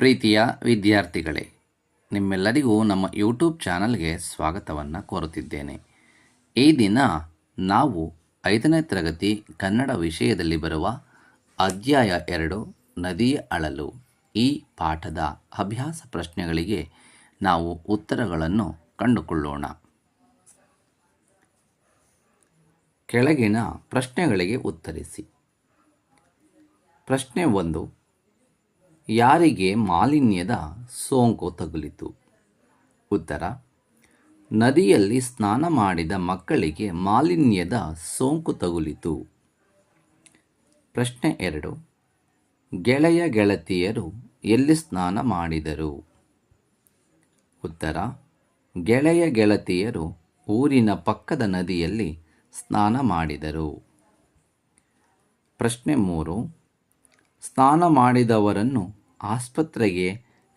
ಪ್ರೀತಿಯ ವಿದ್ಯಾರ್ಥಿಗಳೇ, ನಿಮ್ಮೆಲ್ಲರಿಗೂ ನಮ್ಮ ಯೂಟ್ಯೂಬ್ ಚಾನಲ್ಗೆ ಸ್ವಾಗತವನ್ನು ಕೋರುತ್ತಿದ್ದೇನೆ. ಈ ದಿನ ನಾವು 5ನೇ ತರಗತಿ ಕನ್ನಡ ವಿಷಯದಲ್ಲಿ ಬರುವ ಅಧ್ಯಾಯ 2 ನದಿಯ ಅಳಲು ಈ ಪಾಠದ ಅಭ್ಯಾಸ ಪ್ರಶ್ನೆಗಳಿಗೆ ನಾವು ಉತ್ತರಗಳನ್ನು ಕಂಡುಕೊಳ್ಳೋಣ. ಕೆಳಗಿನ ಪ್ರಶ್ನೆಗಳಿಗೆ ಉತ್ತರಿಸಿ. ಪ್ರಶ್ನೆ 1. ಯಾರಿಗೆ ಮಾಲಿನ್ಯದ ಸೋಂಕು ತಗುಲಿತು? ಉತ್ತರ: ನದಿಯಲ್ಲಿ ಸ್ನಾನ ಮಾಡಿದ ಮಕ್ಕಳಿಗೆ ಮಾಲಿನ್ಯದ ಸೋಂಕು ತಗುಲಿತು. ಪ್ರಶ್ನೆ 2. ಗೆಳೆಯ ಗೆಳತಿಯರು ಎಲ್ಲಿ ಸ್ನಾನ ಮಾಡಿದರು? ಉತ್ತರ: ಗೆಳೆಯ ಗೆಳತಿಯರು ಊರಿನ ಪಕ್ಕದ ನದಿಯಲ್ಲಿ ಸ್ನಾನ ಮಾಡಿದರು. ಪ್ರಶ್ನೆ 3. ಸ್ನಾನ ಮಾಡಿದವರನ್ನು ಆಸ್ಪತ್ರೆಗೆ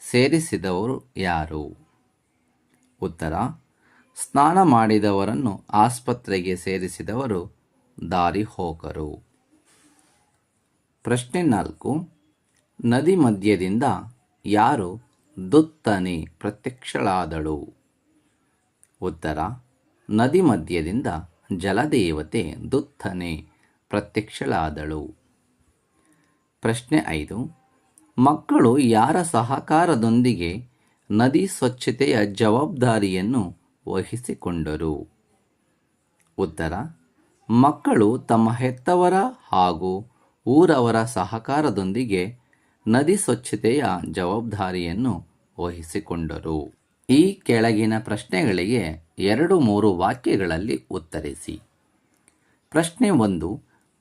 ಸೇರಿಸಿದವರು ಯಾರು? ಉತ್ತರ: ಸ್ನಾನ ಮಾಡಿದವರನ್ನು ಆಸ್ಪತ್ರೆಗೆ ಸೇರಿಸಿದವರು ದಾರಿಹೋಕರು. ಪ್ರಶ್ನೆ 4. ನದಿ ಮಧ್ಯದಿಂದ ಯಾರು ದುತ್ತನೆ ಪ್ರತ್ಯಕ್ಷಳಾದಳು? ಉತ್ತರ: ನದಿ ಮಧ್ಯದಿಂದ ಜಲದೇವತೆ ದುತ್ತನೆ ಪ್ರತ್ಯಕ್ಷಳಾದಳು. ಪ್ರಶ್ನೆ 5. ಮಕ್ಕಳು ಯಾರ ಸಹಕಾರದೊಂದಿಗೆ ನದಿ ಸ್ವಚ್ಛತೆಯ ಜವಾಬ್ದಾರಿಯನ್ನು ವಹಿಸಿಕೊಂಡರು? ಉತ್ತರ: ಮಕ್ಕಳು ತಮ್ಮ ಹೆತ್ತವರ ಹಾಗೂ ಊರವರ ಸಹಕಾರದೊಂದಿಗೆ ನದಿ ಸ್ವಚ್ಛತೆಯ ಜವಾಬ್ದಾರಿಯನ್ನು ವಹಿಸಿಕೊಂಡರು. ಈ ಕೆಳಗಿನ ಪ್ರಶ್ನೆಗಳಿಗೆ 2-3 ವಾಕ್ಯಗಳಲ್ಲಿ ಉತ್ತರಿಸಿ. ಪ್ರಶ್ನೆ 1.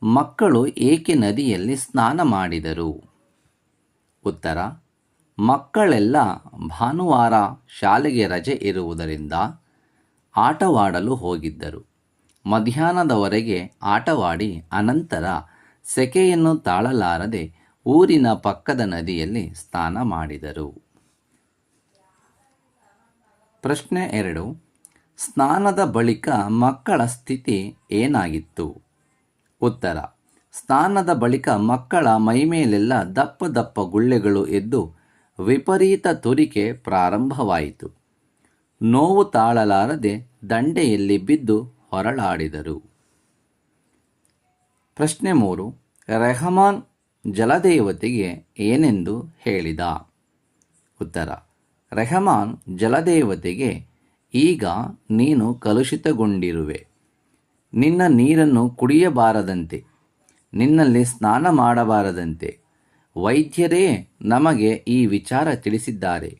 ಮಕ್ಕಳು ಏಕೆ ನದಿಯಲ್ಲಿ ಸ್ನಾನ ಮಾಡಿದರು? ಉತ್ತರ: ಮಕ್ಕಳೆಲ್ಲ ಭಾನುವಾರ ಶಾಲೆಗೆ ರಜೆ ಇರುವುದರಿಂದ ಆಟವಾಡಲು ಹೋಗಿದ್ದರು. ಮಧ್ಯಾಹ್ನದವರೆಗೆ ಆಟವಾಡಿ ಅನಂತರ ಸೆಕೆಯನ್ನು ತಾಳಲಾರದೆ ಊರಿನ ಪಕ್ಕದ ನದಿಯಲ್ಲಿ ಸ್ನಾನ ಮಾಡಿದರು. ಪ್ರಶ್ನೆ 2. ಸ್ನಾನದ ಬಳಿಕ ಮಕ್ಕಳ ಸ್ಥಿತಿ ಏನಾಗಿತ್ತು? ಉತ್ತರ: ಸ್ನಾನದ ಬಳಿಕ ಮಕ್ಕಳ ಮೈಮೇಲೆಲ್ಲ ದಪ್ಪ ದಪ್ಪ ಗುಳ್ಳೆಗಳು ಎದ್ದು ವಿಪರೀತ ತುರಿಕೆ ಪ್ರಾರಂಭವಾಯಿತು. ನೋವು ತಾಳಲಾರದೆ ದಂಡೆಯಲ್ಲಿ ಬಿದ್ದು ಹೊರಳಾಡಿದರು. ಪ್ರಶ್ನೆ 3. ರೆಹಮಾನ್ ಜಲದೇವತೆಗೆ ಏನೆಂದು ಹೇಳಿದ? ಉತ್ತರ: ರೆಹಮಾನ್ ಜಲದೇವತೆಗೆ, ಈಗ ನೀನು ಕಲುಷಿತಗೊಂಡಿರುವೆ. ನಿನ್ನ ನೀರನ್ನು ಕುಡಿಯಬಾರದಂತೆ, ನಿನ್ನಲ್ಲಿ ಸ್ನಾನ ಮಾಡಬಾರದಂತೆ ವೈದ್ಯರೇ ನಮಗೆ ಈ ವಿಚಾರ ತಿಳಿಸಿದ್ದಾರೆ.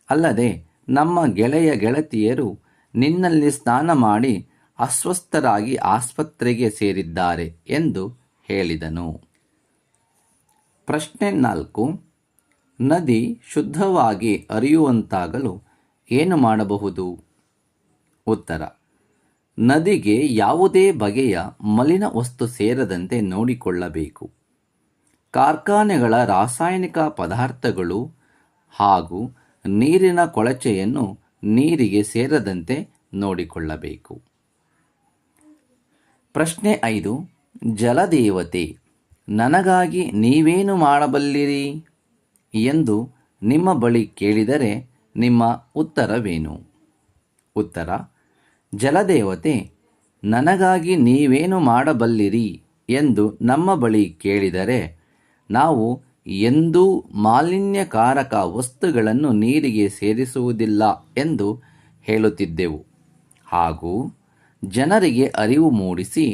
ಅಲ್ಲದೆ ನಮ್ಮ ಗೆಳೆಯ ಗೆಳತಿಯರು ನಿನ್ನಲ್ಲಿ ಸ್ನಾನ ಮಾಡಿ ಅಸ್ವಸ್ಥರಾಗಿ ಆಸ್ಪತ್ರೆಗೆ ಸೇರಿದ್ದಾರೆ ಎಂದು ಹೇಳಿದನು. ಪ್ರಶ್ನೆ 4. ನದಿ ಶುದ್ಧವಾಗಿ ಹರಿಯುವಂತಾಗಲು ಏನು ಮಾಡಬಹುದು? ಉತ್ತರ: ನದಿಗೆ ಯಾವುದೇ ಬಗೆಯ ಮಲಿನ ವಸ್ತು ಸೇರದಂತೆ ನೋಡಿಕೊಳ್ಳಬೇಕು. ಕಾರ್ಖಾನೆಗಳ ರಾಸಾಯನಿಕ ಪದಾರ್ಥಗಳು ಹಾಗೂ ನೀರಿನ ಕೊಳಚೆಯನ್ನು ನೀರಿಗೆ ಸೇರದಂತೆ ನೋಡಿಕೊಳ್ಳಬೇಕು. ಪ್ರಶ್ನೆ 5. ಜಲದೇವತೆ ನನಗಾಗಿ ನೀವೇನು ಮಾಡಬಲ್ಲಿರಿ ಎಂದು ನಿಮ್ಮ ಬಳಿ ಕೇಳಿದರೆ ನಿಮ್ಮ ಉತ್ತರವೇನು? ಉತ್ತರ: ಜಲದೇವತೆ ನನಗಾಗಿ ನೀವೇನು ಮಾಡಬಲ್ಲಿರಿ ಎಂದು ನಮ್ಮ ಬಳಿ ಕೇಳಿದರೆ ನಾವು ಎಂದೂ ಮಾಲಿನ್ಯಕಾರಕ ವಸ್ತುಗಳನ್ನು ನೀರಿಗೆ ಸೇರಿಸುವುದಿಲ್ಲ ಎಂದು ಹೇಳುತ್ತಿದ್ದೆವು ಹಾಗೂ ಜನರಿಗೆ ಅರಿವು ಮೂಡಿಸಿ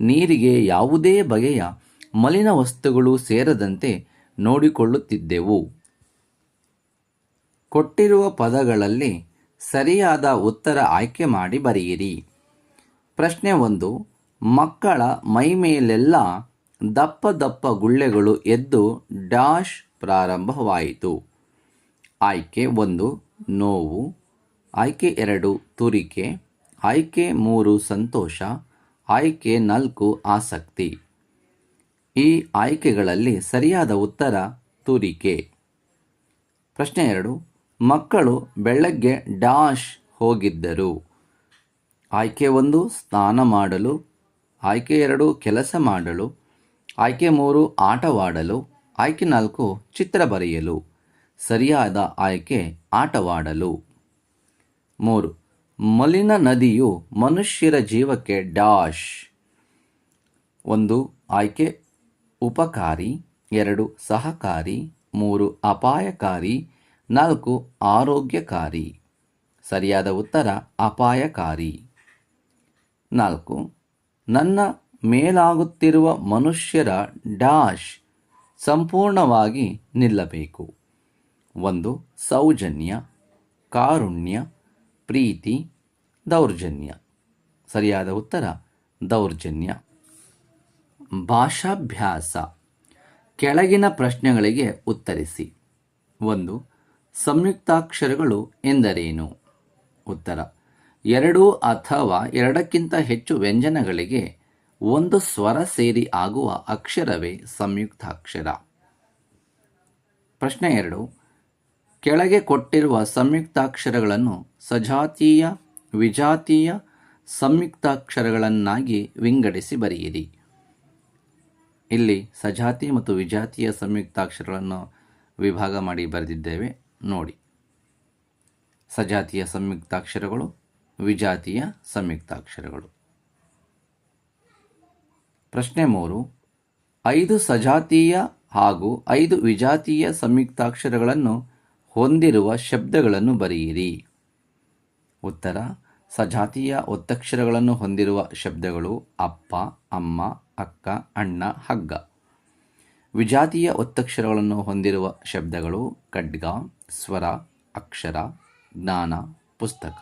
ನೀರಿಗೆ ಯಾವುದೇ ಬಗೆಯ ಮಲಿನ ವಸ್ತುಗಳು ಸೇರದಂತೆ ನೋಡಿಕೊಳ್ಳುತ್ತಿದ್ದೆವು. ಕೊಟ್ಟಿರುವ ಪದಗಳಲ್ಲಿ ಸರಿಯಾದ ಉತ್ತರ ಆಯ್ಕೆ ಮಾಡಿ ಬರೆಯಿರಿ. ಪ್ರಶ್ನೆ 1. ಮಕ್ಕಳ ಮೈಮೇಲೆಲ್ಲ ದಪ್ಪ ದಪ್ಪ ಗುಳ್ಳೆಗಳು ಎದ್ದು ಡ್ಯಾಶ್ ಪ್ರಾರಂಭವಾಯಿತು. ಆಯ್ಕೆ 1 ನೋವು, ಆಯ್ಕೆ 2 ತುರಿಕೆ, ಆಯ್ಕೆ 3 ಸಂತೋಷ, ಆಯ್ಕೆ 4 ಆಸಕ್ತಿ. ಈ ಆಯ್ಕೆಗಳಲ್ಲಿ ಸರಿಯಾದ ಉತ್ತರ ತುರಿಕೆ. ಪ್ರಶ್ನೆ 2. ಮಕ್ಕಳು ಬೆಳಗ್ಗೆ ಡ್ಯಾಶ್ ಹೋಗಿದ್ದರು. ಆಯ್ಕೆ 1 ಸ್ನಾನ ಮಾಡಲು, ಆಯ್ಕೆ 2 ಕೆಲಸ ಮಾಡಲು, ಆಯ್ಕೆ 3 ಆಟವಾಡಲು, ಆಯ್ಕೆ 4 ಚಿತ್ರ ಬರೆಯಲು. ಸರಿಯಾದ ಆಯ್ಕೆ ಆಟವಾಡಲು. 3. ಮಲಿನ ನದಿಯು ಮನುಷ್ಯರ ಜೀವಕ್ಕೆ ಡ್ಯಾಶ್. 1 ಆಯ್ಕೆ ಉಪಕಾರಿ, 2 ಸಹಕಾರಿ, 3 ಅಪಾಯಕಾರಿ, 4 ಆರೋಗ್ಯಕಾರಿ. ಸರಿಯಾದ ಉತ್ತರ ಅಪಾಯಕಾರಿ. 4. ನನ್ನ ಮೇಲಾಗುತ್ತಿರುವ ಮನುಷ್ಯರ ಡ್ಯಾಶ್ ಸಂಪೂರ್ಣವಾಗಿ ನಿಲ್ಲಬೇಕು. 1 ಸೌಜನ್ಯ, ಕಾರುಣ್ಯ, ಪ್ರೀತಿ, ದೌರ್ಜನ್ಯ. ಸರಿಯಾದ ಉತ್ತರ ದೌರ್ಜನ್ಯ. ಭಾಷಾಭ್ಯಾಸ. ಕೆಳಗಿನ ಪ್ರಶ್ನೆಗಳಿಗೆ ಉತ್ತರಿಸಿ. 1 ಸಂಯುಕ್ತಾಕ್ಷರಗಳು ಎಂದರೇನು? ಉತ್ತರ: 2 ಅಥವಾ 2ಕ್ಕಿಂತ ಹೆಚ್ಚು ವ್ಯಂಜನಗಳಿಗೆ ಒಂದು ಸ್ವರ ಸೇರಿ ಆಗುವ ಅಕ್ಷರವೇ ಸಂಯುಕ್ತಾಕ್ಷರ. ಪ್ರಶ್ನೆ 2 ಕೆಳಗೆ ಕೊಟ್ಟಿರುವ ಸಂಯುಕ್ತಾಕ್ಷರಗಳನ್ನು ಸಜಾತೀಯ, ವಿಜಾತೀಯ ಸಂಯುಕ್ತಾಕ್ಷರಗಳನ್ನಾಗಿ ವಿಂಗಡಿಸಿ ಬರೆಯಿರಿ. ಇಲ್ಲಿ ಸಜಾತಿ ಮತ್ತು ವಿಜಾತಿಯ ಸಂಯುಕ್ತಾಕ್ಷರಗಳನ್ನು ವಿಭಾಗ ಮಾಡಿ ಬರೆದಿದ್ದೇವೆ ನೋಡಿ. ಸಜಾತಿಯ ಸಂಯುಕ್ತಾಕ್ಷರಗಳು, ವಿಜಾತಿಯ ಸಂಯುಕ್ತಾಕ್ಷರಗಳು. ಪ್ರಶ್ನೆ 3 5 ಸಜಾತೀಯ ಹಾಗೂ 5 ವಿಜಾತೀಯ ಸಂಯುಕ್ತಾಕ್ಷರಗಳನ್ನು ಹೊಂದಿರುವ ಶಬ್ದಗಳನ್ನು ಬರೆಯಿರಿ. ಉತ್ತರ: ಸಜಾತೀಯ ಒತ್ತಕ್ಷರಗಳನ್ನು ಹೊಂದಿರುವ ಶಬ್ದಗಳು ಅಪ್ಪ, ಅಮ್ಮ, ಅಕ್ಕ, ಅಣ್ಣ, ಹಗ್ಗ. ವಿಜಾತೀಯ ಒತ್ತಕ್ಷರಗಳನ್ನು ಹೊಂದಿರುವ ಶಬ್ದಗಳು ಖಡ್ಗ, ಸ್ವರ, ಅಕ್ಷರ, ಜ್ಞಾನ, ಪುಸ್ತಕ.